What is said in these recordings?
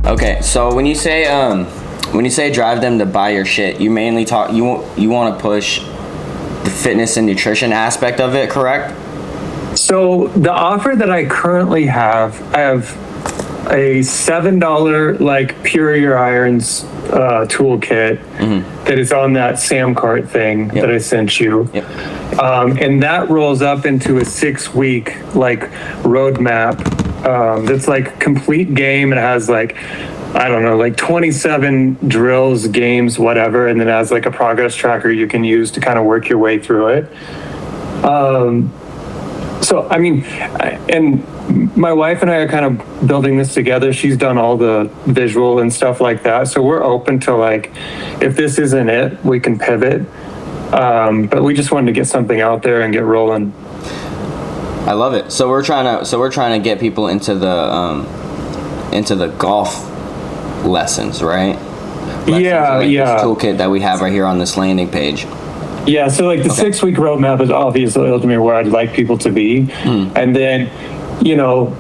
Okay, so when you say drive them to buy your shit, you mainly talk you want to push the fitness and nutrition aspect of it, correct? So the offer that I currently have, I have a $7 like Pure Your Irons toolkit that is on that Samcart thing that I sent you. Yep. And that rolls up into a 6-week like roadmap that's like complete game. It has like, I don't know, like 27 drills, games, whatever, and then it has like a progress tracker you can use to kind of work your way through it. So, I mean, and my wife and I are kind of building this together. She's done all the visual and stuff like that. So we're open to like, if this isn't it, we can pivot. But we just wanted to get something out there and get rolling. I love it. So we're trying to get people into the golf lessons, right? Lessons, yeah. This toolkit that we have right here on this landing page. Yeah, so like the 6-week roadmap is obviously ultimately where I'd like people to be. And then, you know,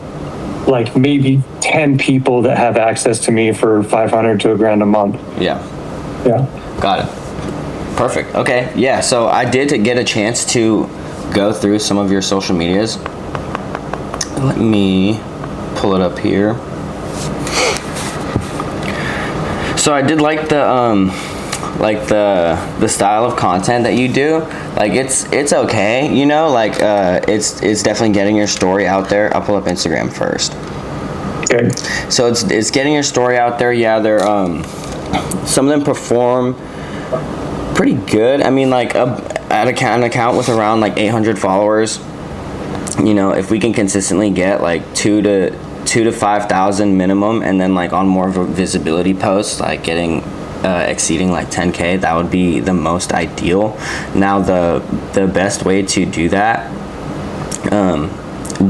like maybe 10 people that have access to me for $500 to $1,000 a month. Yeah. Got it. Perfect. Okay. Yeah. So I did get a chance to go through some of your social medias. Let me pull it up here. So I did like the style of content that you do. Like it's okay, you know, like it's definitely getting your story out there. I'll pull up Instagram first. Okay. So it's getting your story out there. Yeah, they're some of them perform pretty good. I mean, like at an account with around like 800 followers, you know, if we can consistently get like 2,000 to 5,000 minimum, and then like on more of a visibility post, like getting exceeding like 10K, that would be the most ideal. Now the best way to do that,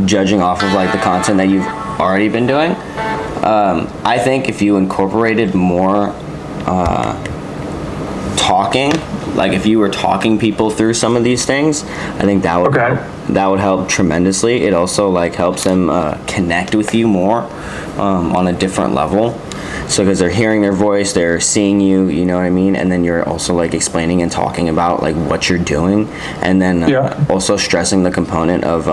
judging off of like the content that you've already been doing, I think if you incorporated more talking, like if you were talking people through some of these things, I think that would help tremendously. It also like helps them connect with you more on a different level. So because they're hearing their voice, they're seeing you, you know what I mean? And then you're also like explaining and talking about like what you're doing, and then also stressing the component of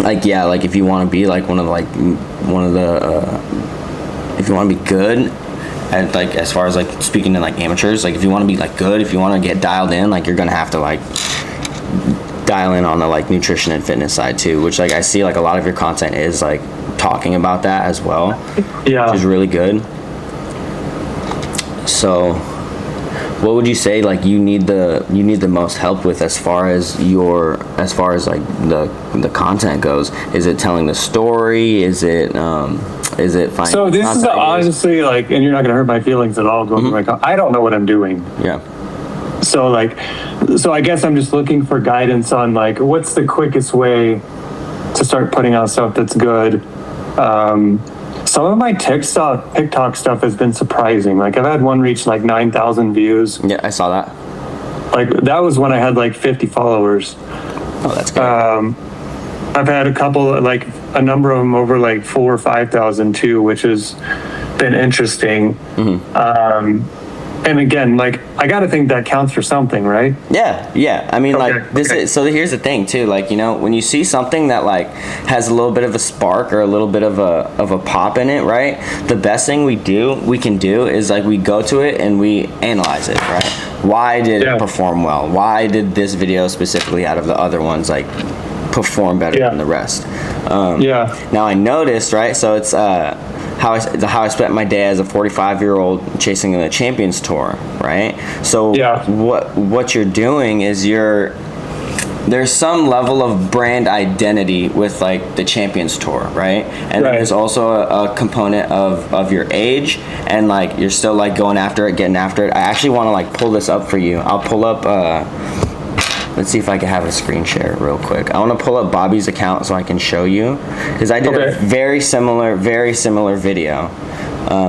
like if you want to be like if you want to be good at like as far as like speaking to like amateurs, like if you want to be like good, if you want to get dialed in, like you're gonna have to like dial in on the like nutrition and fitness side too, which like I see like a lot of your content is like talking about that as well, which is really good. So what would you say like you need the most help with as far as like the content goes? Is it telling the story? Is it finding? So this is honestly like, and you're not gonna hurt my feelings at all going like, I don't know what I'm doing. So I guess I'm just looking for guidance on like what's the quickest way to start putting out stuff that's good. Some of my TikTok stuff has been surprising. Like I've had one reach like 9,000 views. Yeah, I saw that. Like that was when I had like 50 followers. Oh, that's good. I've had a couple, like a number of them over like 4,000 or 5,000 too, which has been interesting. And again, like I got to think that counts for something, right? Yeah. I mean, is so. Here's the thing too. Like, you know, when you see something that like has a little bit of a spark or a little bit of a pop in it, right? The best thing we can do is like we go to it and we analyze it, right? Why did it perform well? Why did this video specifically out of the other ones like perform better than the rest? Now I noticed, right? So it's how I spent my day as a 45-year-old chasing the Champions Tour, right? So what you're doing is there's some level of brand identity with like the Champions Tour, right? And there's also a component of your age, and like you're still like getting after it. I actually want to like pull this up for you. I'll pull up let's see if I can have a screen share real quick. I want to pull up Bobby's account so I can show you, because I did a very similar video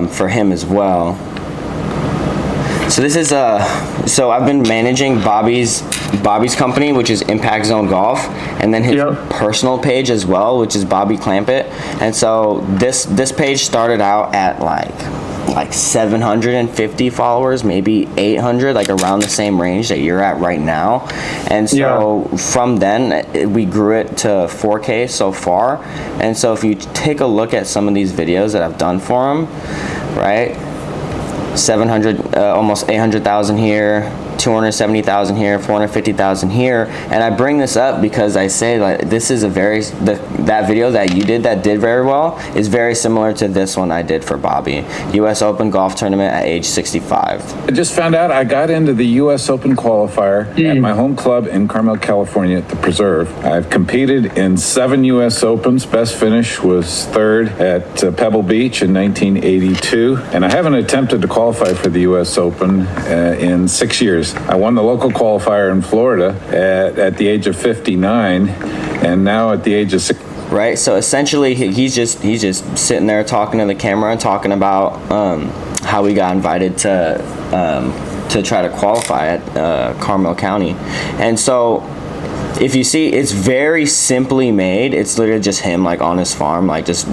for him as well. So this is so I've been managing Bobby's Bobby's company, which is Impact Zone Golf, and then his personal page as well, which is Bobby Clampett. And so this page started out at like 750 followers, maybe 800, like around the same range that you're at right now. And so from then we grew it to 4K so far. And so if you take a look at some of these videos that I've done for him, right, 700, almost 800,000 here, 270,000 here, 450,000 here. And I bring this up because I say, like, this is a that video that you did that did very well is very similar to this one I did for Bobby. US Open golf tournament at age 65. I just found out I got into the US Open qualifier at my home club in Carmel, California at the Preserve. I've competed in 7 US Opens. Best finish was third at Pebble Beach in 1982. And I haven't attempted to qualify for the US Open in 6 years. I won the local qualifier in Florida at the age of 59, and now at the age of 6. Right. So essentially, he's just sitting there talking to the camera and talking about how we got invited to try to qualify at Carmel County, and so. If you see, it's very simply made. It's literally just him, like, on his farm, like, just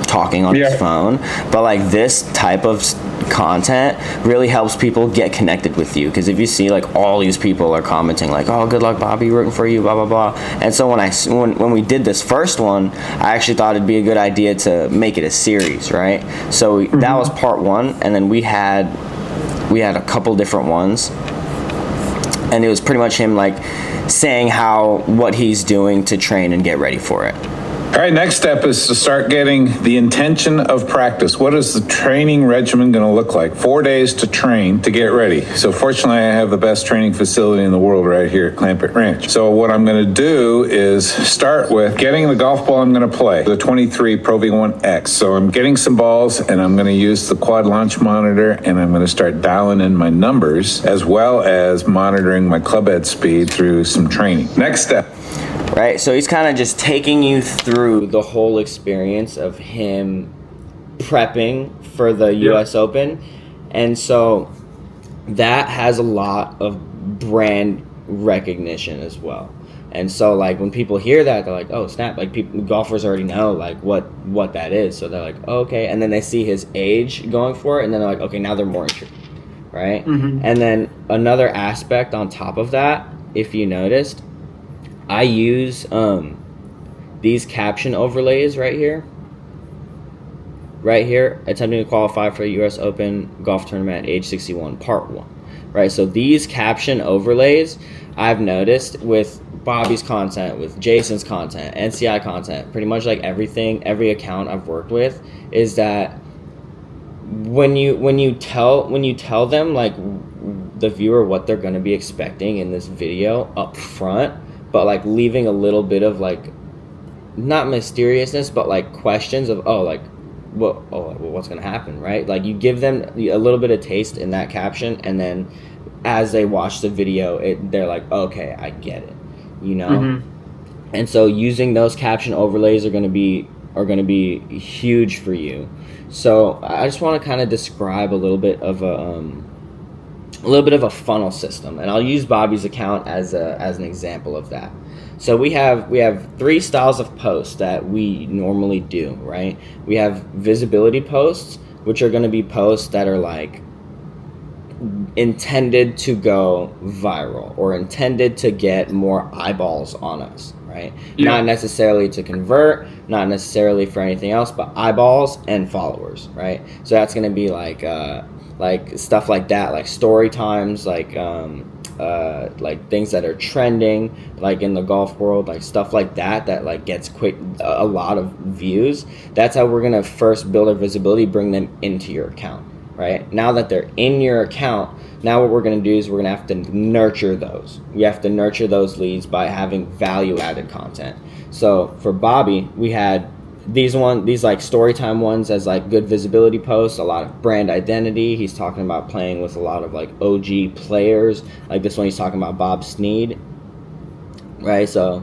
talking on his phone. But, like, this type of content really helps people get connected with you, because if you see, like, all these people are commenting, like, oh, good luck, Bobby, rooting for you, blah blah blah. And so when we did this first one, I actually thought it'd be a good idea to make it a series, right? So that was part one, and then we had a couple different ones, and it was pretty much him, like, saying what he's doing to train and get ready for it. All right, next step is to start getting the intention of practice. What is the training regimen going to look like? 4 days to train to get ready. So fortunately, I have the best training facility in the world right here at Clampett Ranch. So what I'm going to do is start with getting the golf ball I'm going to play, the 23 Pro V1X. So I'm getting some balls, and I'm going to use the quad launch monitor, and I'm going to start dialing in my numbers, as well as monitoring my club head speed through some training. Next step. Right, so he's kind of just taking you through the whole experience of him prepping for the US Open. And so that has a lot of brand recognition as well. And so, like, when people hear that, they're like, oh, snap. Like, golfers already know, like, what that is. So they're like, oh, okay. And then they see his age going for it, and then they're like, okay, now they're more intrigued, right? And then another aspect on top of that, if you noticed, I use these caption overlays right here, attempting to qualify for the US Open golf tournament at age 61, part 1. Right, so these caption overlays, I've noticed with Bobby's content, with Jason's content, NCI content, pretty much like everything, every account I've worked with, is that when you tell them, like, the viewer what they're going to be expecting in this video up front, but, like, leaving a little bit of, like, not mysteriousness, but, like, questions of, what's going to happen, right? Like, you give them a little bit of taste in that caption, and then as they watch the video, they're like, okay, I get it, you know? And so using those caption overlays are going to be huge for you. So I just want to kind of describe a little bit of a funnel system, and I'll use Bobby's account as an example of that. So we have 3 styles of posts that we normally do, right? We have visibility posts, which are going to be posts that are, like, intended to go viral or intended to get more eyeballs on us, right? Not necessarily to convert, not necessarily for anything else, but eyeballs and followers, right? So that's going to be like stuff like that, like story times, like things that are trending, like in the golf world, like stuff like that like gets a lot of views. That's how we're gonna first build our visibility, bring them into your account, right? Now that they're in your account, now what we're gonna do is we're gonna have to nurture those. We have to nurture those leads by having value-added content. So for Bobby, we had these like story time ones as, like, good visibility posts, a lot of brand identity. He's talking about playing with a lot of, like, OG players. Like this one, he's talking about Bob Snead, right? So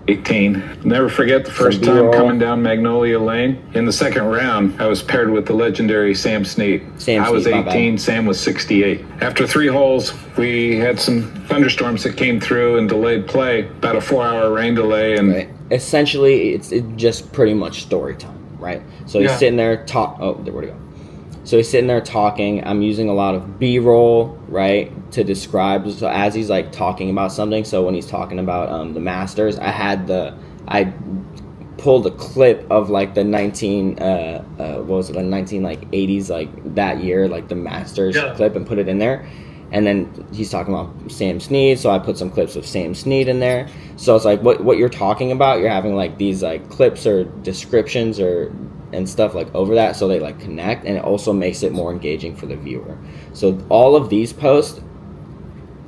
18. Never forget the first time coming down Magnolia Lane. In the second round, I was paired with the legendary Sam Snead. I was 18, Sam was 68. After 3 holes, we had some thunderstorms that came through and delayed play, about a 4-hour rain delay. And essentially, it's just pretty much story time, right? So he's sitting there where'd it go? So he's sitting there talking. I'm using a lot of B-roll, right, to describe. So as he's like talking about something. So when he's talking about the Masters, I pulled a clip of like the 1980s, like that year, like the Masters clip, and put it in there. And then he's talking about Sam Snead, so I put some clips of Sam Snead in there. So it's like what you're talking about, you're having like these like clips or descriptions and stuff like over that, so they like connect, and it also makes it more engaging for the viewer. So all of these posts,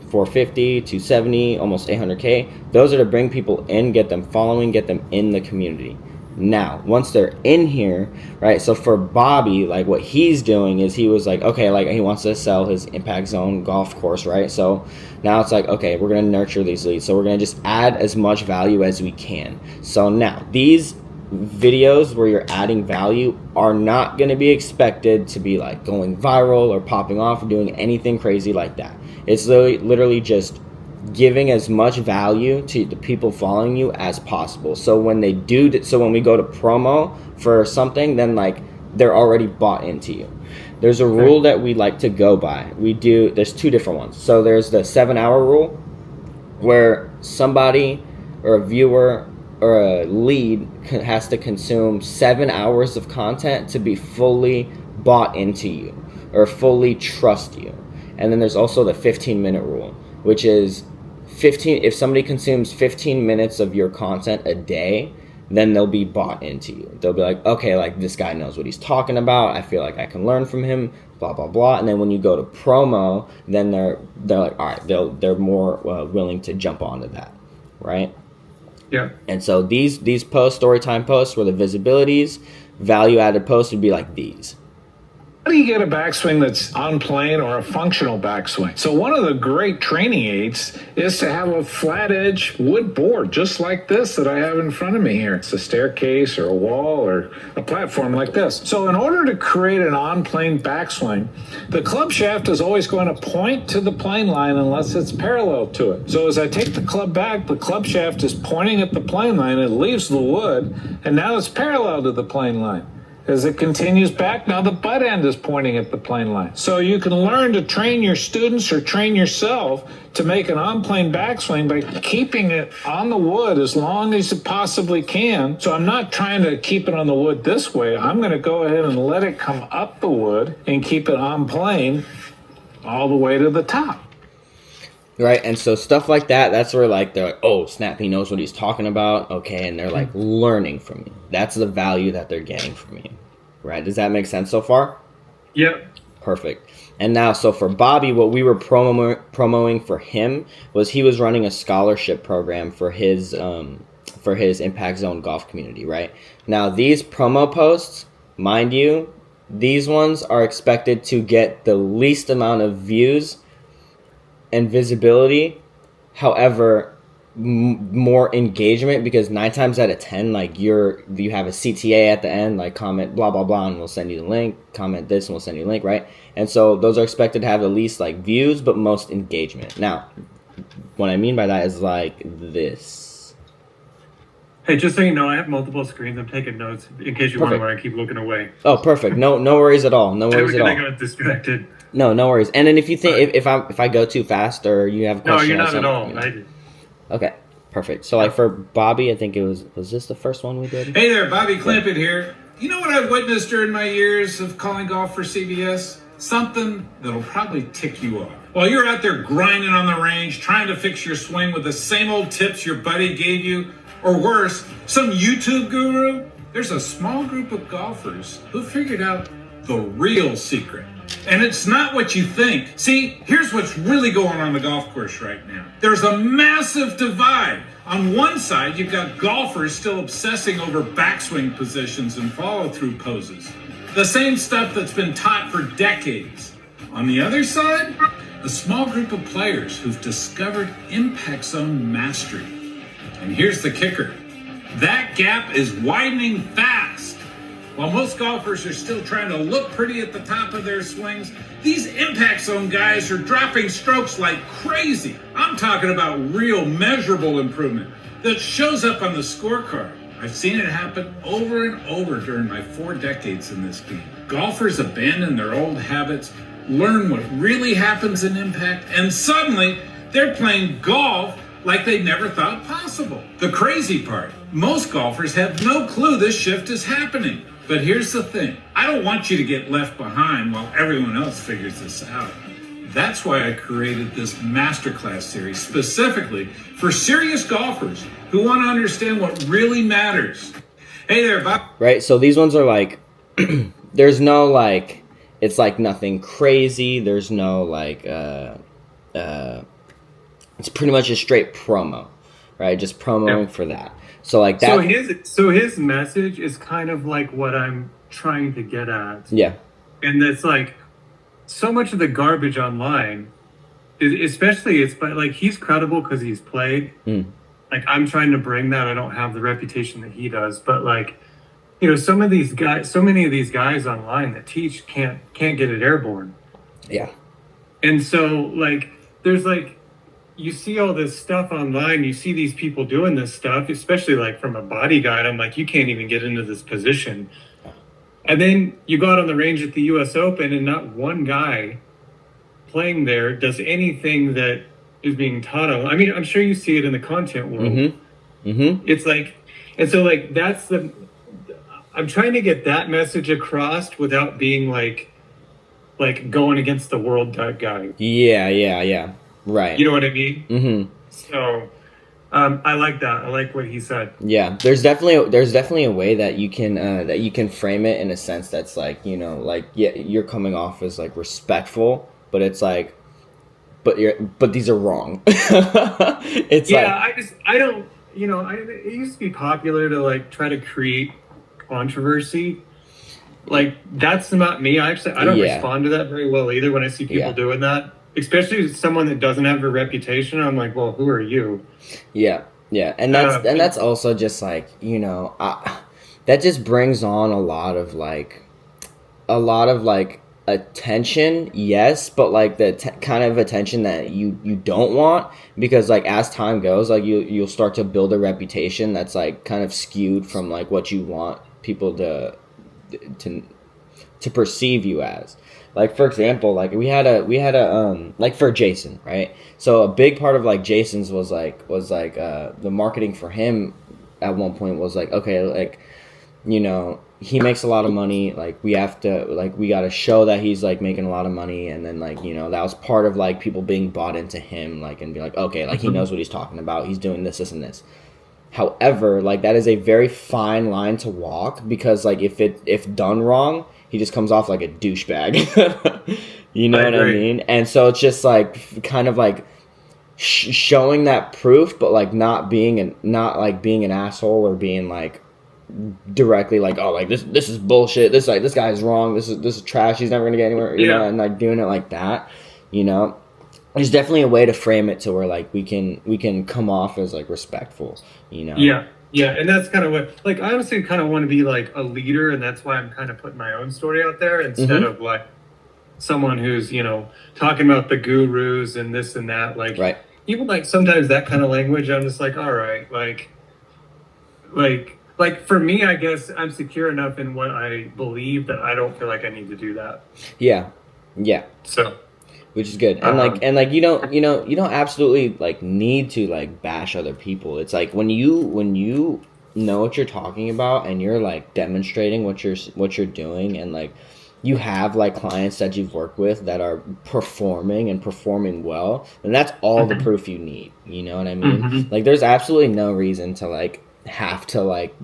450, 270, almost 800K, those are to bring people in, get them following, get them in the community. Now, once they're in here, right, so for Bobby, like what he's doing is he was like, okay, like he wants to sell his Impact Zone golf course, right? So now it's like, okay, we're going to nurture these leads. So we're going to just add as much value as we can. So now these videos where you're adding value are not going to be expected to be like going viral or popping off or doing anything crazy like that. It's literally just giving as much value to the people following you as possible. So when we go to promo for something, then like they're already bought into you. There's a rule that we like to go by. There's 2 different ones. So there's the 7-hour rule, where somebody or a viewer or a lead has to consume 7 hours of content to be fully bought into you or fully trust you. And then there's also the 15-minute rule, which is if somebody consumes 15 minutes of your content a day, then they'll be bought into you. They'll be like, okay, like this guy knows what he's talking about. I feel like I can learn from him, blah, blah, blah. And then when you go to promo, then they're like, all right, they're more willing to jump onto that, right? Yeah. And so these posts, storytime posts, were the visibilities. Value-added posts would be like these. How do you get a backswing that's on plane or a functional backswing? So one of the great training aids is to have a flat edge wood board, just like this that I have in front of me here. It's a staircase or a wall or a platform like this. So in order to create an on-plane backswing, the club shaft is always going to point to the plane line unless it's parallel to it. So as I take the club back, the club shaft is pointing at the plane line. It leaves the wood, and now it's parallel to the plane line. As it continues back, now the butt end is pointing at the plane line. So you can learn to train your students or train yourself to make an on-plane backswing by keeping it on the wood as long as you possibly can. So I'm not trying to keep it on the wood this way. I'm going to go ahead and let it come up the wood and keep it on plane all the way to the top. Right, and so stuff like that, that's where like they're like, oh snap, he knows what he's talking about, okay, and they're like learning from you. That's the value that they're getting from you, right? Does that make sense so far? Yep. Perfect. And now, so for Bobby, what we were promoting for him was he was running a scholarship program for his Impact Zone golf community, right? Now, these promo posts, mind you, these ones are expected to get the least amount of views and visibility, however, more engagement, because 9 times out of 10, like you have a CTA at the end, like comment blah blah blah and we'll send you the link, comment this and we'll send you the link, right? And so those are expected to have the least like views but most engagement. Now, what I mean by that is like this. Hey, just so you know, I have multiple screens. I'm taking notes in case you wonder why I keep looking away. Oh, perfect. No worries at all. No worries at all. I got distracted. No worries. And then if you think if I go too fast or you have a question, no, you're not at all. You know. Okay, perfect. So like for Bobby, I think it was this the first one we did? Hey there, Bobby Clampett here. You know what I've witnessed during my years of calling golf for CBS? Something that'll probably tick you off. While you're out there grinding on the range, trying to fix your swing with the same old tips your buddy gave you, or worse, some YouTube guru, there's a small group of golfers who figured out the real secret. And it's not what you think. See, here's what's really going on the golf course right now. There's a massive divide. On one side, you've got golfers still obsessing over backswing positions and follow-through poses. The same stuff that's been taught for decades. On the other side, a small group of players who've discovered Impact Zone mastery. And here's the kicker. That gap is widening fast. While most golfers are still trying to look pretty at the top of their swings, these impact zone guys are dropping strokes like crazy. I'm talking about real measurable improvement that shows up on the scorecard. I've seen it happen over and over during my 4 decades in this game. Golfers abandon their old habits, learn what really happens in impact, and suddenly they're playing golf like they never thought possible. The crazy part, most golfers have no clue this shift is happening. But here's the thing, I don't want you to get left behind while everyone else figures this out. That's why I created this masterclass series specifically for serious golfers who want to understand what really matters. Hey there, Bob. Right, so these ones are like, there's no like, it's like nothing crazy. There's no like, it's pretty much a straight promo, right? Just promoting for that. So like that. So his message is kind of like what I'm trying to get at. Yeah. And that's like so much of the garbage online, especially but like he's credible because he's played. Like I'm trying to bring that. I don't have the reputation that he does, but like, you know, so many of these guys online that teach can't get it airborne. Yeah. And so like, there's like, you see all this stuff online, you see these people doing this stuff, especially like from a body guide. I'm like, you can't even get into this position. And then you go out on the range at the US Open and not one guy playing there does anything that is being taught on. I mean, I'm sure you see it in the content world. It's like, and so like, I'm trying to get that message across without being like going against the world type guy. Yeah. Right. You know what I mean? So I like that. I like what he said. Yeah, there's definitely a way that you can frame it in a sense that's like, you know, like, yeah, you're coming off as like respectful, but it's like, but these are wrong. It's I don't, you know, it used to be popular to like try to create controversy. Like that's not me. I don't respond to that very well either when I see people doing that. Especially someone that doesn't have a reputation, I'm like, well, who are you? Yeah, and that's also just like, you know, that just brings on a lot of attention, yes, but like the kind of attention that you don't want, because like as time goes, like you'll start to build a reputation that's like kind of skewed from like what you want people to perceive you as. Like for example, like we had a like for Jason, right? So a big part of like Jason's was like the marketing for him at one point was like, okay, like, you know, he makes a lot of money, like we got to show that he's like making a lot of money, and then like, you know, that was part of like people being bought into him, like, and be like, okay, like he knows what he's talking about, he's doing this and this. However, like that is a very fine line to walk, because like if done wrong, he just comes off like a douchebag. You know what I mean? And so it's just like kind of like showing that proof, but like not being an asshole, or being like directly like, oh, like this is bullshit. This guy is wrong. This is trash. He's never gonna get anywhere. You know, and like doing it like that. You know, there's definitely a way to frame it to where like we can come off as like respectful. You know. Yeah, and that's kind of what, like, I honestly kind of want to be like a leader, and that's why I'm kind of putting my own story out there instead of like someone who's, you know, talking about the gurus and this and that. Like, even like sometimes that kind of language, I'm just like, all right, like for me, I guess I'm secure enough in what I believe that I don't feel like I need to do that. Yeah. So. Which is good. And like you don't absolutely like need to like bash other people. It's like when you know what you're talking about and you're like demonstrating what you're doing, and like you have like clients that you've worked with that are performing well, and that's all the proof you need. You know what I mean? Like there's absolutely no reason to like have to like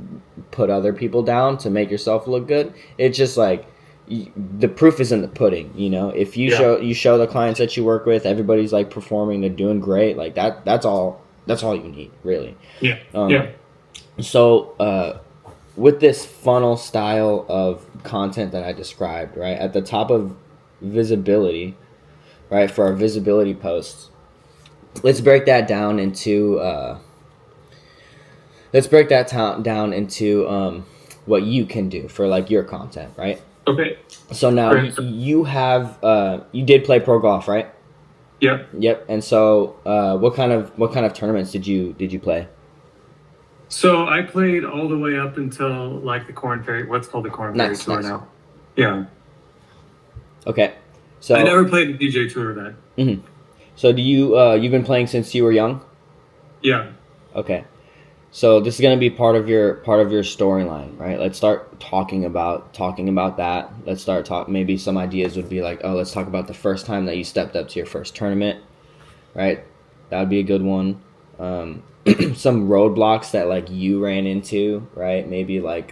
put other people down to make yourself look good. It's just like the proof is in the pudding, you know. If you show the clients that you work with, everybody's like performing, they're doing great, like that's all you need, really. So with this funnel style of content that I described, right, at the top of visibility, right, for our visibility posts, let's break that down into let's break that down into what you can do for like your content, right? Okay. So now you have you did play pro golf, right? Yep. And so what kind of tournaments did you play? So I played all the way up until like the Corn Ferry, what's called the Corn Ferry Tour now. Yeah. Okay. So I never played the DJ Tour then. Mm-hmm. So do you you've been playing since you were young? Yeah. Okay. So this is going to be part of your storyline, right? Let's start talking about that. Let's start maybe some ideas would be like, oh, let's talk about the first time that you stepped up to your first tournament, right? That would be a good one. Some roadblocks that like you ran into, right? Maybe like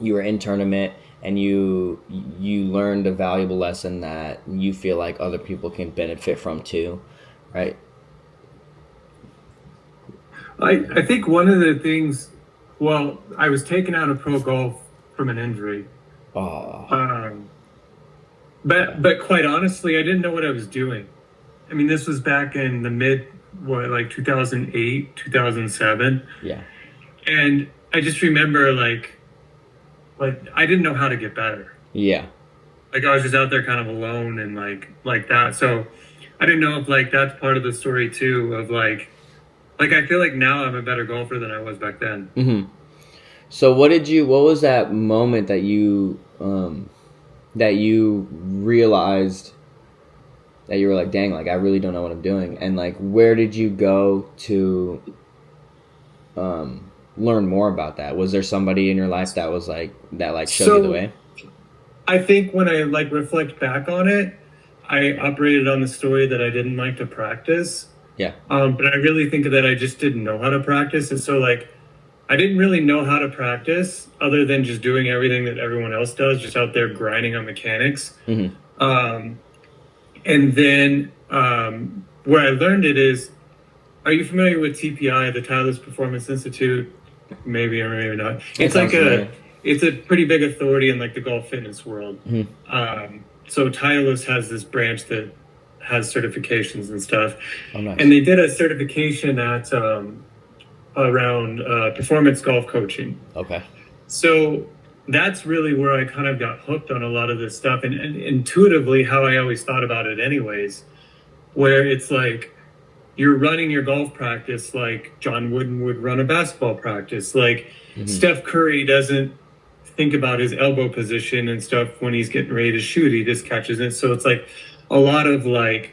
you were in tournament and you learned a valuable lesson that you feel like other people can benefit from too, right? I think one of the things, well, I was taken out of pro golf from an injury. Oh. But quite honestly, I didn't know what I was doing. I mean, this was back in the mid, 2008, 2007. Yeah. And I just remember like I didn't know how to get better. Yeah. Like I was just out there kind of alone and like that. So I didn't know if like that's part of the story too of like I feel like now I'm a better golfer than I was back then. Mm-hmm. So what was that moment that you realized that you were like, dang, like I really don't know what I'm doing? And like where did you go to learn more about that? Was there somebody in your life that was like showed you the way? I think when I like reflect back on it, I operated on the story that I didn't like to practice. Yeah. But I really think that I just didn't know how to practice. And so like, I didn't really know how to practice other than just doing everything that everyone else does, just out there grinding on mechanics. Mm-hmm. And then where I learned it is, are you familiar with TPI, the Titleist Performance Institute? Maybe or maybe not. It's like it's a pretty big authority in like the golf fitness world. Mm-hmm. So Titleist has this branch that has certifications and stuff. Oh, nice. And they did a certification at around performance golf coaching. Okay. So that's really where I kind of got hooked on a lot of this stuff and intuitively how I always thought about it anyways, where it's like you're running your golf practice like John Wooden would run a basketball practice. Like Steph Curry doesn't think about his elbow position and stuff when he's getting ready to shoot. He just catches it. So it's like a lot of like,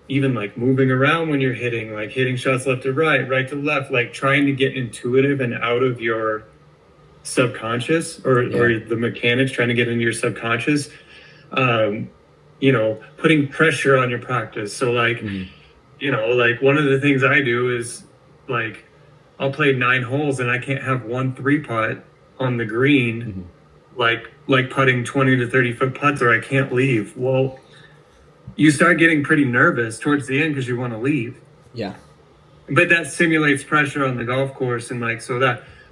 even like moving around when you're hitting, like hitting shots left to right to left, like trying to get intuitive and out of your subconscious or the mechanics, trying to get into your subconscious, putting pressure on your practice. So like, like one of the things I do is like, I'll play 9 holes and I can't have 1 3-putt on the green, like putting 20 to 30 foot putts or I can't leave. Well, you start getting pretty nervous towards the end because you want to leave. Yeah. But that simulates pressure on the golf course and like so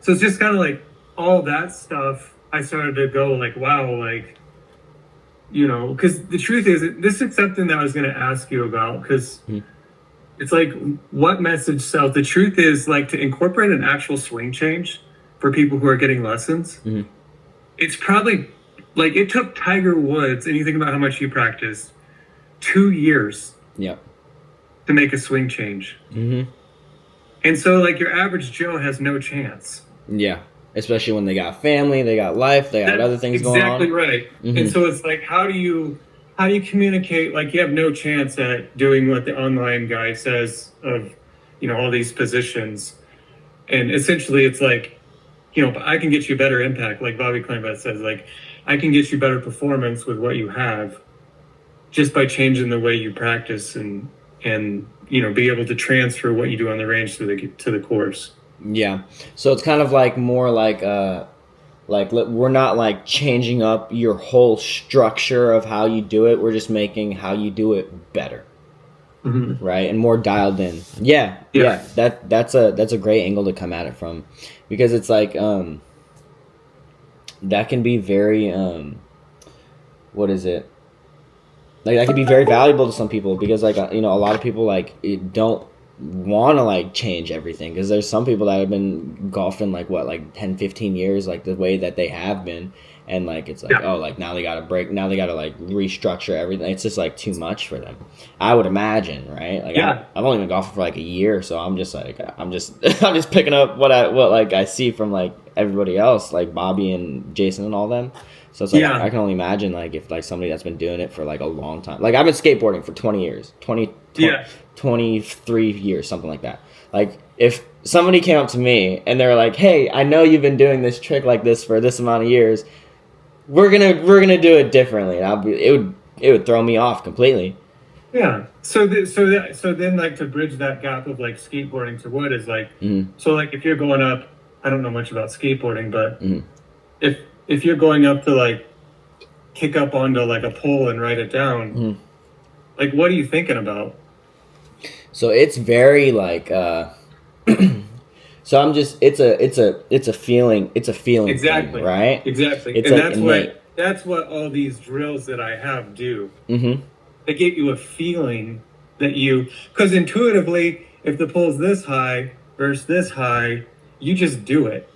it's just kind of like all that stuff. I started to go like, wow, like, because the truth is, this is something that I was going to ask you about because it's like, what message sells? The truth is like to incorporate an actual swing change for people who are getting lessons. It's probably like it took Tiger Woods, and you think about how much he practiced, 2 years to make a swing change. And so like your average Joe has no chance. Yeah. Especially when they got family, they got life, they got other things going on. Exactly right. And so it's like, how do you communicate? Like you have no chance at doing what the online guy says of, all these positions. And essentially it's like, I can get you better impact. Like Bobby Kleinbach says, like, I can get you better performance with what you have just by changing the way you practice and be able to transfer what you do on the range to the course. Yeah. So it's kind of like more like we're not like changing up your whole structure of how you do it. We're just making how you do it better. Right? And more dialed in. Yeah. That's a great angle to come at it from, because it's like that can be very what is it? Like that could be very valuable to some people because like a lot of people like don't want to like change everything, because there's some people that have been golfing like what, like 10, 15 years, like the way that they have been, and like it's like, oh, like now they gotta like restructure everything. It's just like too much for them, I would imagine, right? Like I've only been golfing for like a year, so I'm just like I'm just picking up what like I see from like everybody else, like Bobby and Jason and all them. So it's like I can only imagine like if like somebody that's been doing it for like a long time. Like I've been skateboarding for 20 years, 23 years, something like that. Like if somebody came up to me and they were like, "Hey, I know you've been doing this trick like this for this amount of years. We're gonna do it differently." And it would throw me off completely. Yeah. So then like to bridge that gap of like skateboarding to what is like, so like if you're going up, I don't know much about skateboarding, but if you're going up to like kick up onto like a pole and write it down, like what are you thinking about? So it's very like so I'm just it's a feeling Exactly thing, right? Exactly. It's and like that's what all these drills that I have do. They give you a feeling that because intuitively, if the pole's this high versus this high, you just do it.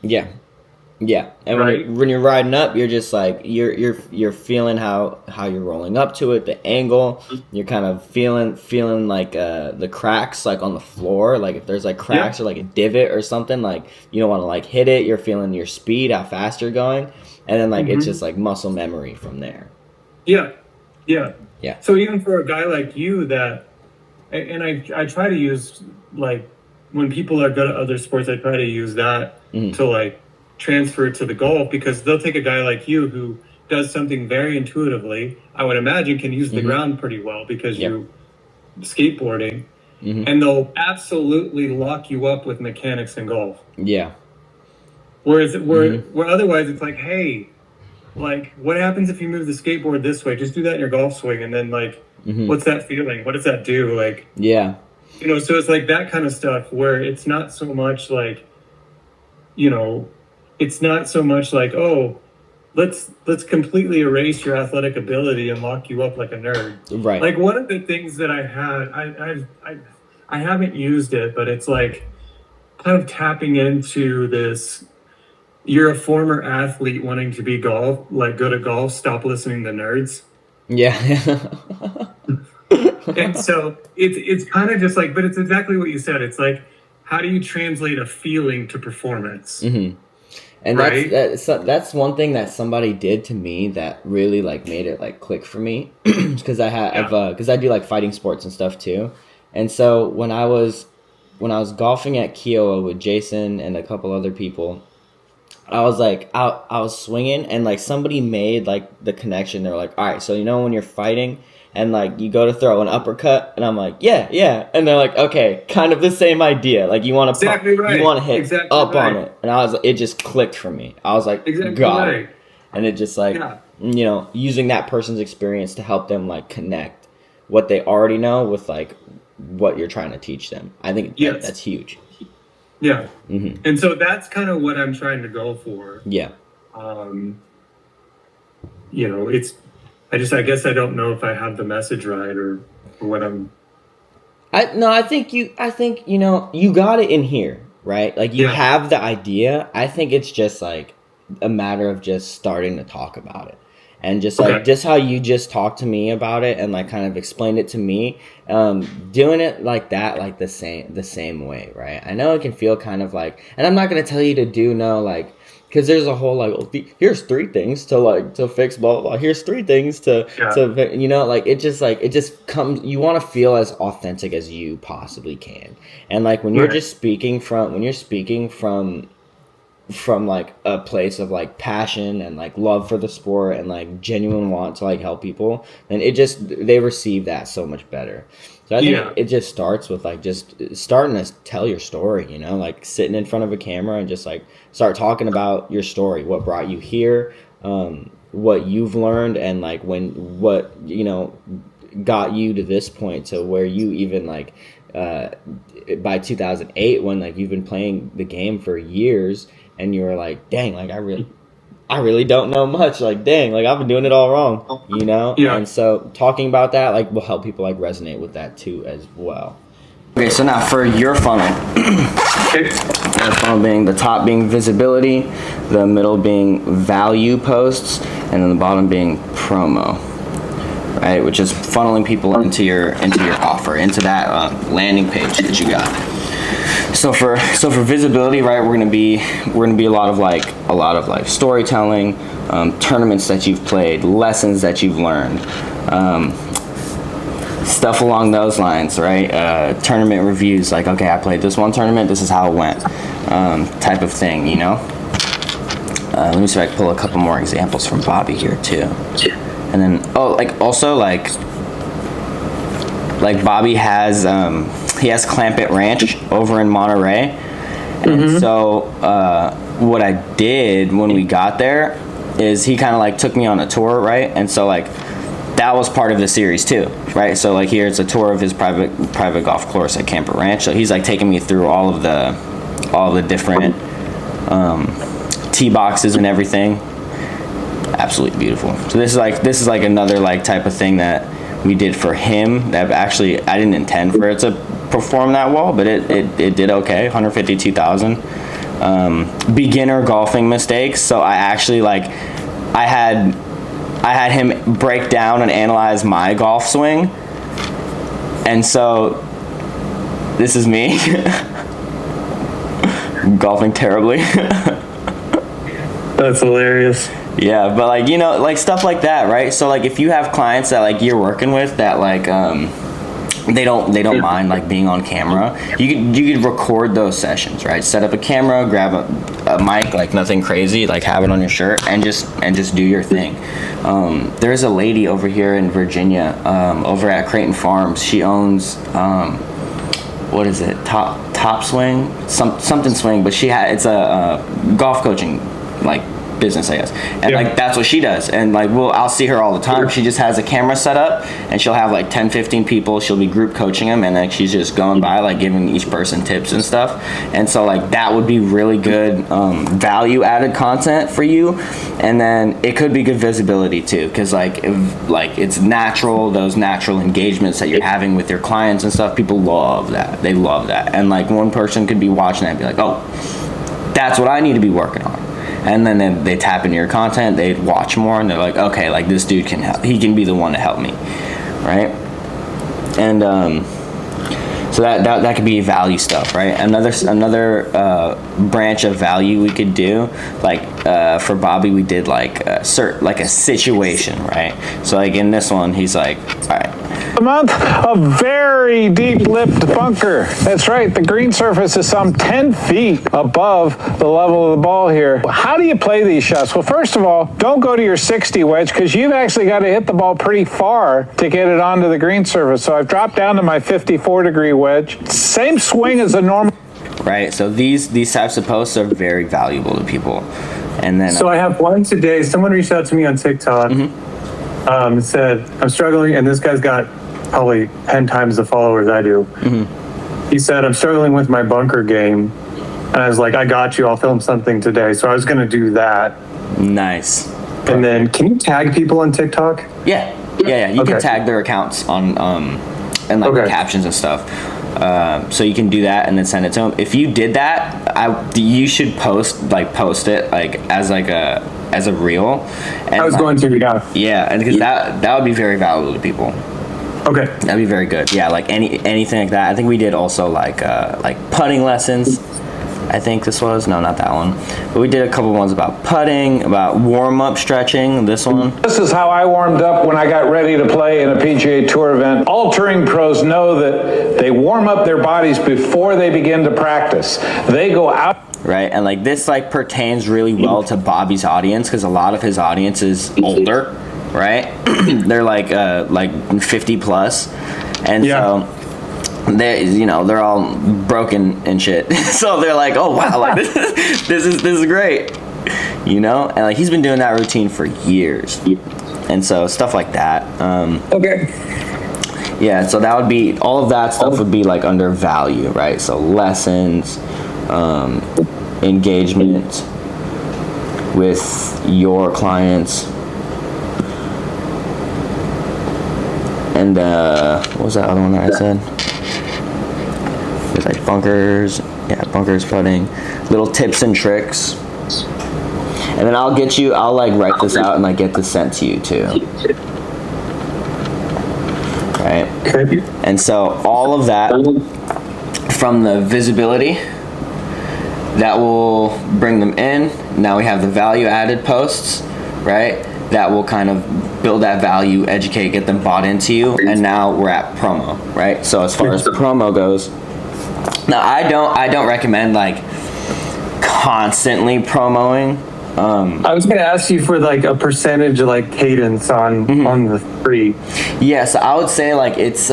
Yeah, and right? when you're riding up, you're just like you're feeling how you're rolling up to it, the angle. You're kind of feeling like the cracks like on the floor. Like if there's like cracks or like a divot or something, like you don't want to like hit it. You're feeling your speed, how fast you're going, and then like it's just like muscle memory from there. Yeah. So even for a guy like you and I try to use like when people are good at other sports, I try to use that to like transfer to the golf, because they'll take a guy like you who does something very intuitively, I would imagine can use the ground pretty well because you skateboarding, and they'll absolutely lock you up with mechanics in golf. Whereas where otherwise it's like, hey, like what happens if you move the skateboard this way? Just do that in your golf swing, and then like what's that feeling? What does that do? Like so it's like that kind of stuff where it's not so much like it's not so much like, oh, let's completely erase your athletic ability and lock you up like a nerd. Right. Like one of the things that I had, I haven't used it, but it's like kind of tapping into this. You're a former athlete wanting to be good at golf. Stop listening to nerds. And so it's kind of just like, but it's exactly what you said. It's like, how do you translate a feeling to performance? And that's one thing that somebody did to me that really like made it like click for me, because I do like fighting sports and stuff too. And so when I was golfing at Kiowa with Jason and a couple other people, I was like I was swinging, and like somebody made like the connection. They were like, all right, so when you're fighting and like you go to throw an uppercut, and I'm like, yeah, and they're like, okay, kind of the same idea. Like you want to you want to hit up on it, and it just clicked for me. I was like, got it, and it just like using that person's experience to help them like connect what they already know with like what you're trying to teach them. I think that's huge. Yeah. And so that's kind of what I'm trying to go for. I guess I don't know if I have the message right or what I think you got it in here, right? Like you have the idea. I think it's just like a matter of just starting to talk about it. And just like just how you just talked to me about it and like kind of explained it to me, doing it like that, like the same way, right? I know it can feel kind of like, and I'm not gonna tell you to do because there's a whole like, here's 3 things to fix blah blah. Here's 3 things to like it just comes. You want to feel as authentic as you possibly can, and like when you're just speaking from like a place of like passion and like love for the sport and like genuine want to like help people, then they receive that so much better. So I think it just starts with like just starting to tell your story, like sitting in front of a camera and just like start talking about your story, what brought you here, what you've learned, and like what got you to this point to where you even like by 2008 when like you've been playing the game for years. And you were like, dang, like I really don't know much. Like, dang, like I've been doing it all wrong, Yeah. And so talking about that like will help people like resonate with that too as well. Okay, so now for your funnel. Okay. The funnel being the top being visibility, the middle being value posts, and then the bottom being promo, right? Which is funneling people into your offer, into that landing page that you got. So for visibility, right, we're gonna be a lot of like storytelling, tournaments that you've played, lessons that you've learned. Stuff along those lines, right? Tournament reviews, like, okay, I played this one tournament, this is how it went, type of thing, you know? Let me see if I can pull a couple more examples from Bobby here too. And then, like Bobby has, he has Clampett Ranch over in Monterey. And so what I did when we got there is he kind of like took me on a tour, right? And so like, that was part of the series too, right? So like here it's a tour of his private golf course at Camper Ranch. So he's like taking me through all of the different tee boxes and everything. Absolutely beautiful. So this is like another like type of thing that we did for him that actually I didn't intend for it to perform that well, but it did okay. 152,000. Beginner golfing mistakes. So I actually I had him break down and analyze my golf swing. And so this is me golfing terribly. That's hilarious. Yeah, but like, you know, like stuff like that, right? So like if you have clients that like you're working with that like they don't mind like being on camera, you could record those sessions, right? Set up a camera, grab a mic, like nothing crazy, like have it on your shirt and just do your thing. There's a lady over here in Virginia, over at Creighton Farms. She owns what is it? Top Swing, something swing, but it's a golf coaching like business, I guess, and like that's what she does. And like I'll see her all the time. She just has a camera set up and she'll have like 10-15 people. She'll be group coaching them, and like she's just going by like giving each person tips and stuff. And so like that would be really good value added content for you. And then it could be good visibility too, because like it's natural, those natural engagements that you're having with your clients and stuff. People love that. They love that. And like one person could be watching that and be like, oh, that's what I need to be working on. And then they tap into your content, they watch more, and they're like, okay, like this dude can help. He can be the one to help me, right? And so that could be value stuff, right? Another branch of value we could do, like for Bobby, we did like a situation, right? So like in this one, he's like, all right. A month, a very deep-lipped bunker. That's right, the green surface is some 10 feet above the level of the ball here. How do you play these shots? Well, first of all, don't go to your 60 wedge, because you've actually got to hit the ball pretty far to get it onto the green surface. So I've dropped down to my 54-degree wedge. Same swing as a normal. Right, so these types of posts are very valuable to people. And then So I have one today. Someone reached out to me on TikTok. Said, I'm struggling, and this guy's got probably 10 times the followers I do. He said, I'm struggling with my bunker game. And I was like, I got you. I'll film something today. So I was going to do that. Nice. And then, can you tag people on TikTok? Yeah. You can tag their accounts on and like the captions and stuff. So you can do that and then send it to them. If you did that, you should post it like as a reel. And I was going to, yeah. Yeah, and because that would be very valuable to people. Okay. That'd be very good. Yeah, like anything like that. I think we did also like putting lessons. I think this was no, not that one. But we did a couple ones about putting, about warm up stretching. This one. This is how I warmed up when I got ready to play in a PGA Tour event. All touring pros know that they warm up their bodies before they begin to practice. They go out. Right, and like this like pertains really well to Bobby's audience, because a lot of his audience is older, right? They're like 50 plus, and so they're all broken and shit. So they're like, oh wow, like this is great, and like he's been doing that routine for years, and so stuff like that. Okay. Yeah, so that would be all of that stuff would be like under value, right? So lessons. Engagement with your clients, and what was that other one that I said? There's like bunkers, bunkers putting, little tips and tricks. And then I'll like write this out and like get this sent to you too. Right? Okay. And so all of that from the visibility, that will bring them in. Now we have the value added posts, right? That will kind of build that value, educate, get them bought into you. And now we're at promo, right? So as far as promo goes, now I don't recommend like constantly promoing. I was going to ask you for like a percentage of like cadence on the 3. Yes, I would say like it's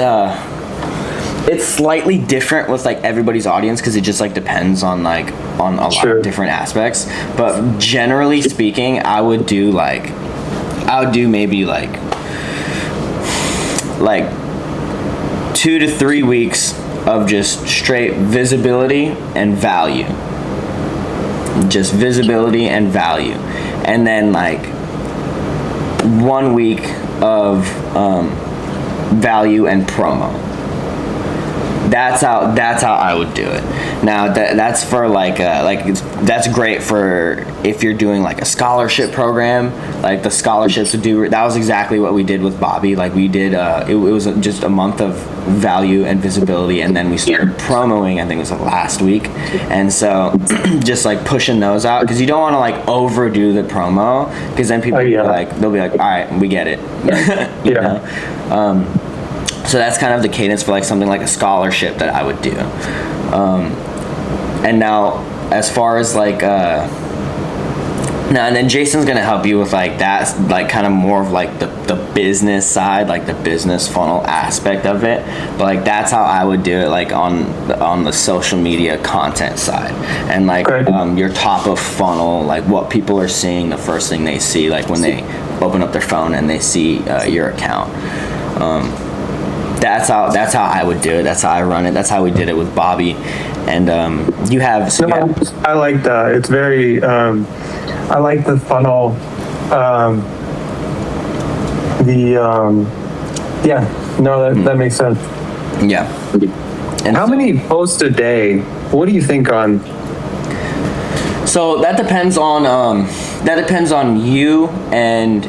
slightly different with like everybody's audience because it just like depends on like on a lot of different aspects. But generally speaking, I would do maybe like 2 to 3 weeks of just straight visibility and value. Just visibility and value, and then like 1 week of value and promo. That's how I would do it. Now that's for that's great for if you're doing like a scholarship program. Like the scholarships would do. That was exactly what we did with Bobby. Like we did. It was just a month of value and visibility, and then we started promoing. I think it was like last week, and so just like pushing those out because you don't want to like overdo the promo because then people they'll be like, all right, we get it. you know? So that's kind of the cadence for like something like a scholarship that I would do. And now as far as like and then Jason's gonna help you with like that, like kind of more of like the business side, like the business funnel aspect of it. But like that's how I would do it, like on the social media content side, and like your top of funnel, like what people are seeing, the first thing they see, like when they open up their phone and they see your account. That's how I would do it. That's how I run it. That's how we did it with Bobby. And you have. I like that. It's very. I like the funnel. That makes sense. Yeah. And how many posts a day? What do you think on? So that depends on you and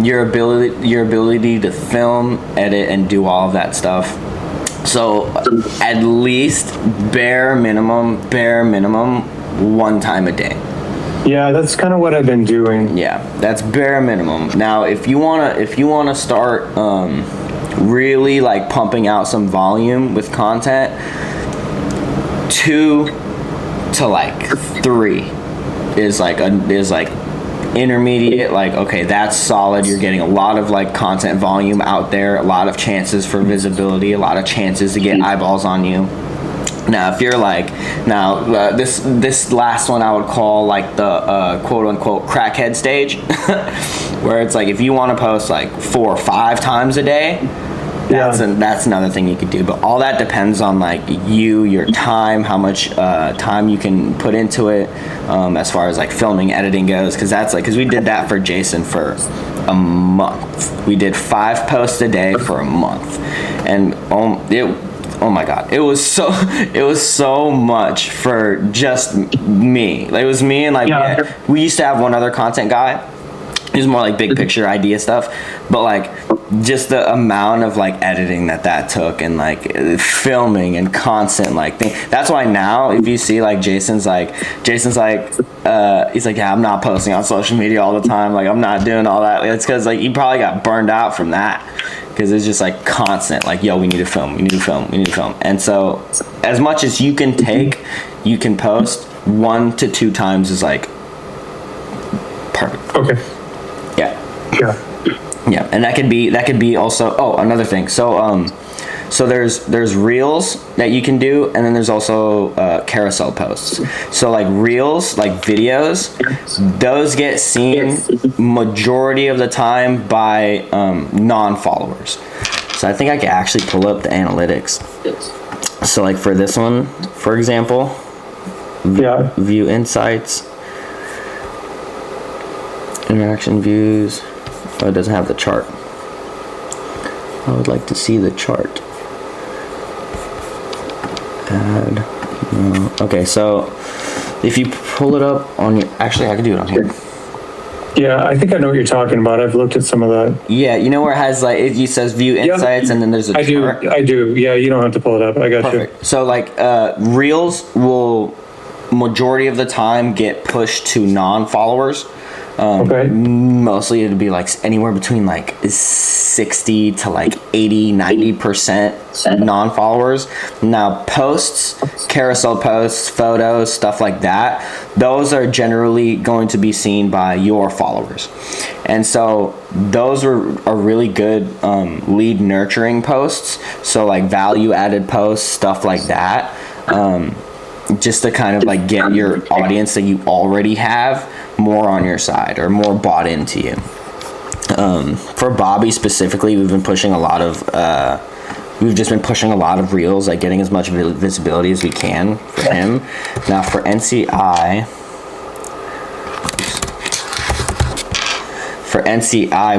your ability to film, edit, and do all of that stuff. So at least bare minimum 1 time a day. Yeah, that's kind of what I've been doing. Yeah, that's bare minimum. Now, if you wanna start really like pumping out some volume with content, 2 to like 3 is like intermediate. Like, okay, that's solid. You're getting a lot of like content volume out there, a lot of chances for visibility, a lot of chances to get eyeballs on you. Now, if you're like, this last one I would call like the quote unquote crackhead stage, where it's like if you want to post like 4 or 5 times a day, that's another thing you could do. But all that depends on like your time, how much time you can put into it, as far as like filming, editing goes. Because we did that for Jason for a month. We did 5 posts a day for a month, and oh my God, it was so much for just me. Like, it was me and like we used to have one other content guy. It was more like big picture idea stuff, but like just the amount of like editing that took, and like filming and constant like thing. That's why now if you see like Jason's like he's like, yeah, I'm not posting on social media all the time, like I'm not doing all that. It's because like he probably got burned out from that, because it's just like constant, like, yo, we need to film. And so as much as you can take, you can post 1 to 2 times is like perfect. Okay. Yeah, and that could be also. Oh, another thing. So there's reels that you can do, and then there's also carousel posts. So like reels, like videos, those get seen majority of the time by non-followers. So I think I can actually pull up the analytics. So like for this one, for example, view insights, interaction views. Oh, it doesn't have the chart. I would like to see the chart. Okay, so if you pull it up on your, actually I can do it on here. Yeah, I think I know what you're talking about. I've looked at some of that. Yeah, you know where it has like it says view insights and then there's a chart? I do. Yeah, you don't have to pull it up. I got Perfect. So like reels will majority of the time get pushed to non-followers. Okay. Mostly it'd be like anywhere between like 60 to like 80-90% non-followers. Now posts, carousel posts, photos, stuff like that, those are generally going to be seen by your followers. And so those are really good lead nurturing posts. So like value added posts, stuff like that. Just to kind of like get your audience that you already have more on your side or more bought into you. For Bobby specifically, we've just been pushing a lot of reels, like getting as much visibility as we can for him. Now for NCI,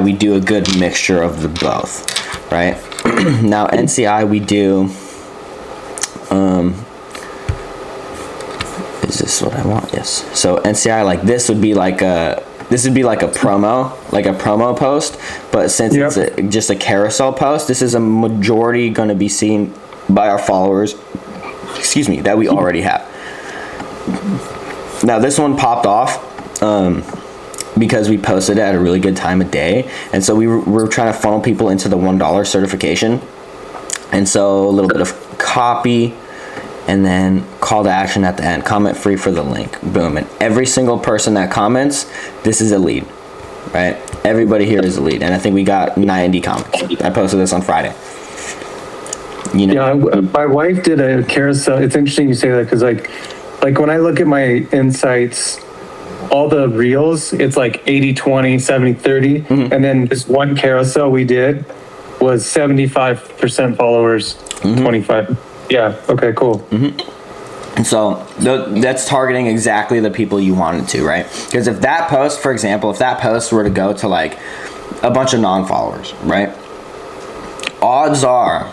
we do a good mixture of the both, right? Now NCI we do, is this what I want? Yes. So NCI, like this would be like a promo post, but since it's just a carousel post, this is a majority going to be seen by our followers, that we already have. Now this one popped off because we posted it at a really good time of day, and so we're trying to funnel people into the $1 certification, and so a little bit of copy, and then call to action at the end. Comment free for the link. Boom. And every single person that comments, this is a lead, right? Everybody here is a lead. And I think we got 90 comments. I posted this on Friday. You know? Yeah, my wife did a carousel. It's interesting you say that because like when I look at my insights, all the reels, it's like 80-20, 70-30. Mm-hmm. And then this one carousel we did was 75% followers, 25. Yeah. Okay, cool. And so that's targeting exactly the people you wanted to, right? Because if that post, for example, were to go to like a bunch of non-followers, right? Odds are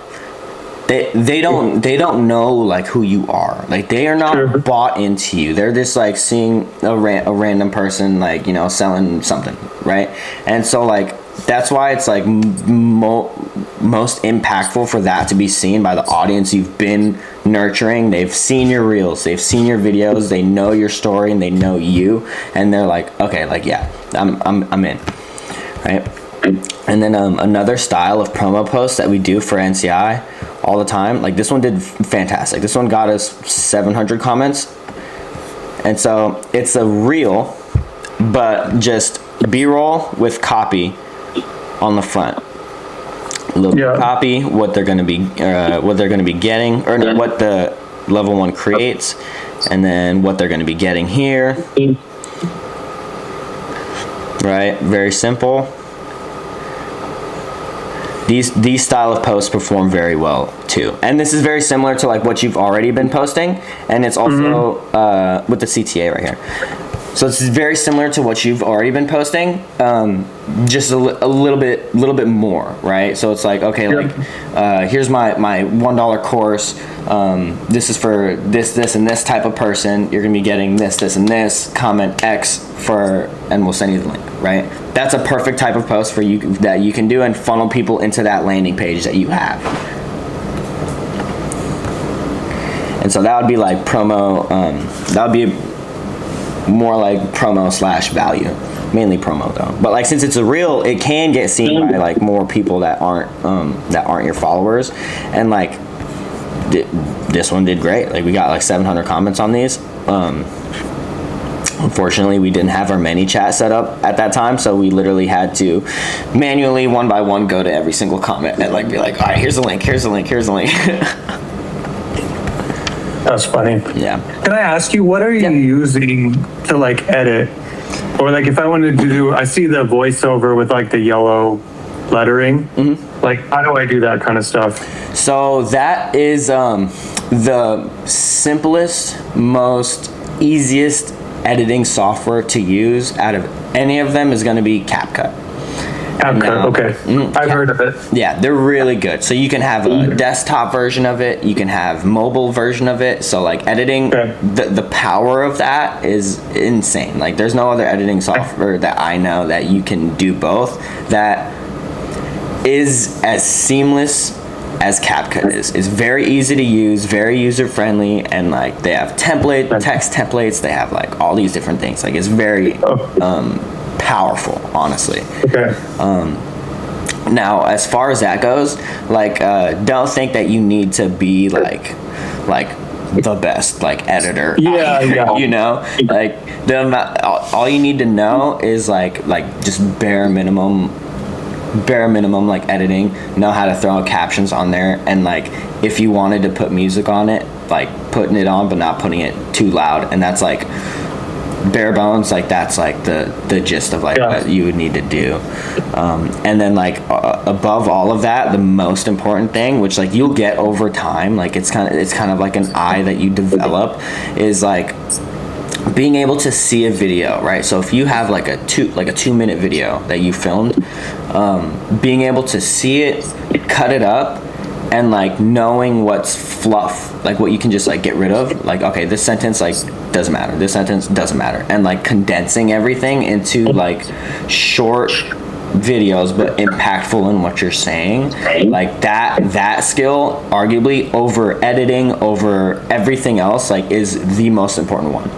they don't know like who you are. Like they are not bought into you. They're just like seeing a random person like, you know, selling something, right? And so like that's why it's like most impactful for that to be seen by the audience you've been nurturing. They've seen your reels, they've seen your videos, they know your story and they know you, and they're like, okay, like yeah, I'm in, right? And then another style of promo posts that we do for NCI all the time, like this one did fantastic. This one got us 700 comments, and so it's a reel, but just B-roll with copy on the front. A little bit of copy, what they're going to be getting, or no, what the level 1 creates, and then what they're going to be getting here. Right, very simple. These style of posts perform very well too, and this is very similar to like what you've already been posting, and it's also with the CTA right here. So it's very similar to what you've already been posting, just a little bit more, right? So it's like, okay, like here's my $1 course. This is for this, and this type of person. You're gonna be getting this, and this. Comment X and we'll send you the link, right? That's a perfect type of post for you that you can do and funnel people into that landing page that you have. And so that would be like promo. That would be more like promo / value, mainly promo though. But like since it's a reel, it can get seen by like more people that aren't your followers, and like this one did great. Like we got like 700 comments on these. Unfortunately, we didn't have our ManyChat set up at that time, so we literally had to manually one by one go to every single comment and like be like, all right, here's the link. That's funny. Yeah. Can I ask you, what are you using to like edit? Or like if I wanted to do, I see the voiceover with like the yellow lettering. Like how do I do that kind of stuff? So that is the simplest, most easiest editing software to use out of any of them is going to be CapCut. Okay. I've heard of it. Yeah, they're really good. So you can have a desktop version of it. You can have mobile version of it. So like editing, the power of that is insane. Like there's no other editing software that I know that you can do both that is as seamless as CapCut is. It's very easy to use, very user friendly, and like they have text templates. They have like all these different things. Like it's very powerful, honestly. Okay. Now, as far as that goes, like don't think that you need to be like the best like editor. Yeah. You know, like all you need to know is like just bare minimum like editing, know how to throw captions on there, and like if you wanted to put music on it, like putting it on but not putting it too loud, and that's like bare bones. Like that's like the gist of like what you would need to do. And then like above all of that, the most important thing, which like you'll get over time, like it's kind of like an eye that you develop, is like being able to see a video, right? So if you have like a 2-minute video that you filmed, being able to see it, cut it up, and like knowing what's fluff, like what you can just like get rid of, like okay, this sentence like doesn't matter, this sentence doesn't matter, and like condensing everything into like short videos but impactful in what you're saying, like that skill arguably over editing, over everything else, like is the most important one.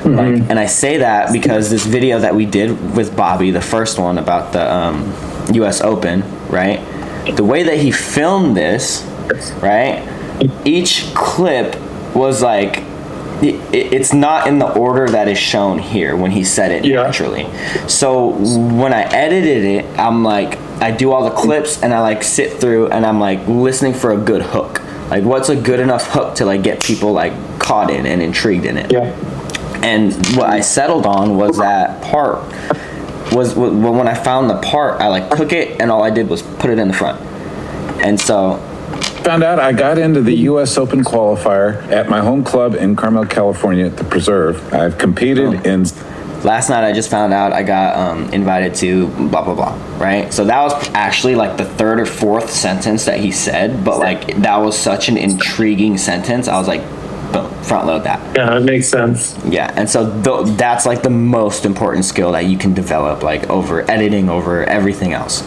Like, and I say that because this video that we did with Bobby, the first one about the US Open, right, the way that he filmed this, right, each clip was like it's not in the order that is shown here when he said it naturally. So when I edited it, I'm like, I do all the clips and I like sit through and I'm like listening for a good hook. Like what's a good enough hook to like get people like caught in and intrigued in it. Yeah. And what I settled on was that part was when I found the part, I like took it and all I did was put it in the front. And so found out I got into the US Open qualifier at my home club in Carmel, California at the Preserve. I've competed in... Last night I just found out I got invited to blah, blah, blah, right? So that was actually like the third or fourth sentence that he said, but like that was such an intriguing sentence. I was like, boom, front load that. Yeah, it makes sense. Yeah, and so that's like the most important skill that you can develop, like over editing, over everything else.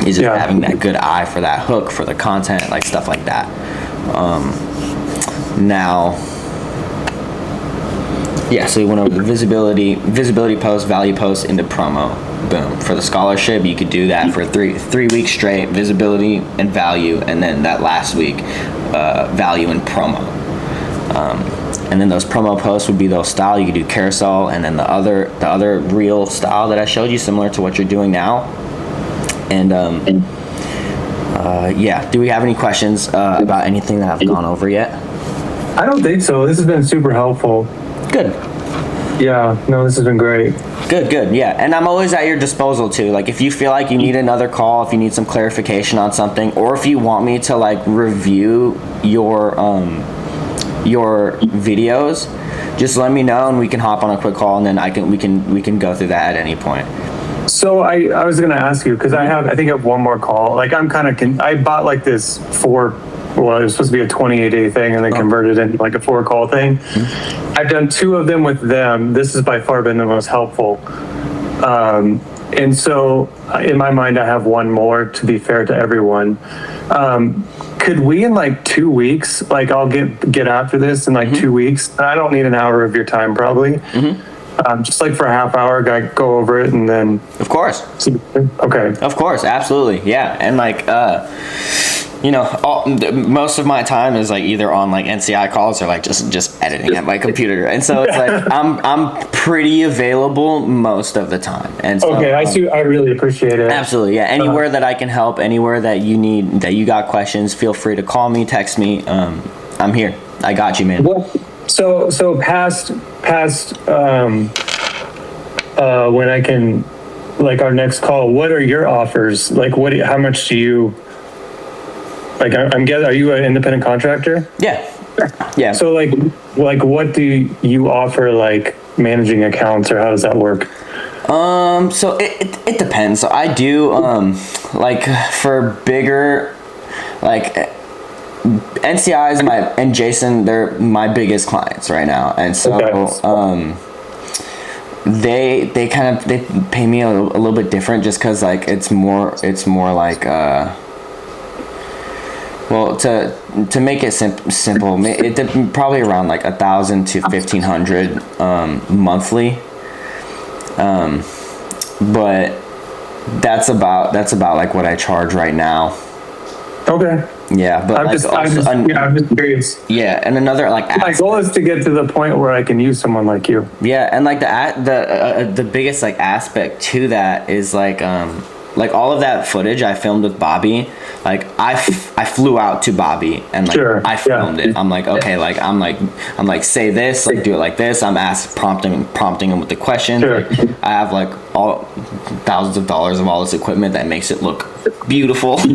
Is just having that good eye for that hook, for the content, like stuff like that. Now, so we went over the visibility post, value post into promo. Boom. For the scholarship, you could do that for three weeks straight, visibility and value, and then that last week, value and promo. And then those promo posts would be those style. You could do carousel, and then the other reel style that I showed you, similar to what you're doing now. And do we have any questions about anything that I've gone over yet? I don't think so. This has been super helpful. Good. Yeah, no, this has been great. Good, yeah. And I'm always at your disposal too. Like if you feel like you need another call, if you need some clarification on something, or if you want me to like review your videos, just let me know and we can hop on a quick call, and then we can go through that at any point. So I was gonna ask you, because I think I have one more call. Like I'm kind of I bought like this it was supposed to be a 28-day thing, and they converted it into like a 4-call thing. I've done 2 of them with them. This has by far been the most helpful. And so in my mind, I have one more, to be fair to everyone. Could we in like 2 weeks, like I'll get after this in like 2 weeks. I don't need an hour of your time probably. Just like for a half hour, go over it, and then... Of course. Okay. Of course, absolutely, yeah. And like, most of my time is like either on like NCI calls or like just editing at my computer, and so it's like I'm pretty available most of the time. And so, okay, I see. I really appreciate it. Absolutely, yeah. Anywhere that I can help, anywhere that you got questions, feel free to call me, text me. I'm here. I got you, man. Well, so past when I can, like our next call, what are your offers? Like how much do you, like I'm guessing, are you an independent contractor? Yeah. So like what do you offer, like managing accounts, or how does that work? So it depends. So I do, like for bigger, like NCI's and Jason, they're my biggest clients right now. And so, they pay me a little bit different just cause like it's more like, well, to make it simple, it probably around like 1,000 to 1,500 monthly, but that's about like what I charge right now. Okay. Yeah, but I'm just curious. Yeah, and another like my goal is to get to the point where I can use someone like you. Yeah, and like the biggest like aspect to that is like all of that footage I filmed with Bobby, like I flew out to Bobby and like I filmed it. I'm like, okay, like I'm like say this, like do it like this. I'm prompting him with the questions. Like, I have like all thousands of dollars of all this equipment that makes it look beautiful. So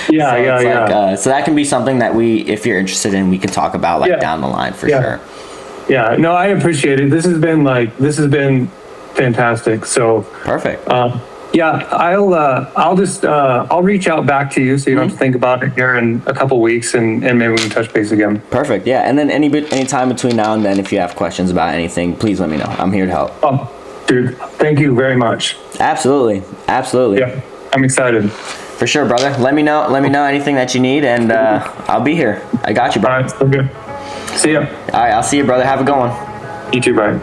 that can be something that if you're interested in, we can talk about like down the line for sure. Yeah, no, I appreciate it. This has been fantastic. So perfect. Yeah, I'll reach out back to you so you don't have to think about it here in a couple weeks, and maybe we can touch base again. Perfect. Yeah, and then any time between now and then, if you have questions about anything, please let me know. I'm here to help. Oh, dude, thank you very much. Absolutely. Yeah, I'm excited. For sure, brother. Let me know anything that you need, and I'll be here. I got you, bro. All right, so good. See ya. All right, I'll see you, brother. Have a good one. You too, bye.